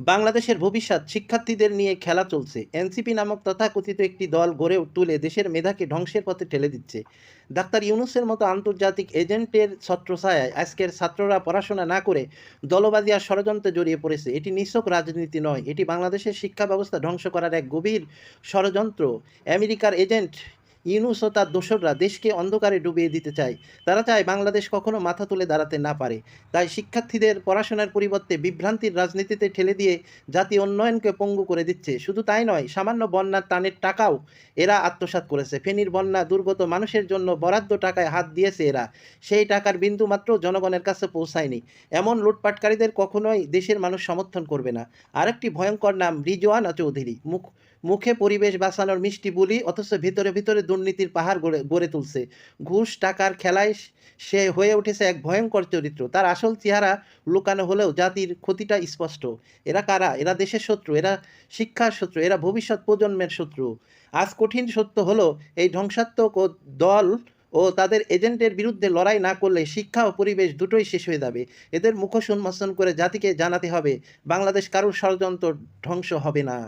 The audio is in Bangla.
বাংলাদেশের ভবিষ্যৎ শিক্ষার্থীদের নিয়ে খেলা চলছে। এনসিপি নামক তথাকথিত একটি দল গড়ে তুলে দেশের মেধাকে ধ্বংসের পথে ঠেলে দিচ্ছে। ডাক্তার ইউনূসের মতো আন্তর্জাতিক এজেন্টের ছত্রছায়ায় আজকের ছাত্ররা পড়াশোনা না করে দলবাজি আর ষড়যন্ত্রে জড়িয়ে পড়েছে। এটি নিছক রাজনীতি নয়, এটি বাংলাদেশের শিক্ষা ব্যবস্থা ধ্বংস করার এক গভীর ষড়যন্ত্র। আমেরিকার এজেন্ট ইউনূস ও তার দোসররা দেশকে অন্ধকারে ডুবিয়ে দিতে চায়। তারা চায় বাংলাদেশ কখনো মাথা তুলে দাঁড়াতে না পারে। তাই শিক্ষার্থীদের পড়াশোনার পরিবর্তে বিভ্রান্তির রাজনীতিতে ঠেলে দিয়ে জাতীয় উন্নয়নকে পঙ্গু করে দিচ্ছে। শুধু তাই নয়, সামান্য বন্যার ত্রাণের টাকাও এরা আত্মসাৎ করেছে। ফেনীর বন্যা দুর্গত মানুষের জন্য বরাদ্দ টাকায় হাত দিয়েছে এরা, সেই টাকার বিন্দুমাত্র জনগণের কাছে পৌঁছায়নি। এমন লুটপাটকারীদের কখনোই দেশের মানুষ সমর্থন করবে না। আরেকটি ভয়ঙ্কর নাম রিজওয়ানা চৌধুরী। মুখে পরিবেশ বাঁচানোর মিষ্টি বুলি, অথচ ভিতরে ভিতরে দুর্নীতির পাহাড় গড়ে তুলছে। ঘুষ টাকার খেলায় সে হয়ে উঠেছে এক ভয়ঙ্কর চরিত্র। তার আসল চেহারা লুকানো হলেও জাতির ক্ষতিটা স্পষ্ট। এরা কারা? এরা দেশের শত্রু, এরা শিক্ষার শত্রু, এরা ভবিষ্যৎ প্রজন্মের শত্রু। আজ কঠিন সত্য হলো, এই ধ্বংসাত্মক ও দল ও তাদের এজেন্টের বিরুদ্ধে লড়াই না করলে শিক্ষা ও পরিবেশ দুটোই শেষ হয়ে যাবে। এদের মুখোশ উন্মোচন করে জাতিকে জানাতে হবে, বাংলাদেশ কারোর ষড়যন্ত্র ধ্বংস হবে না।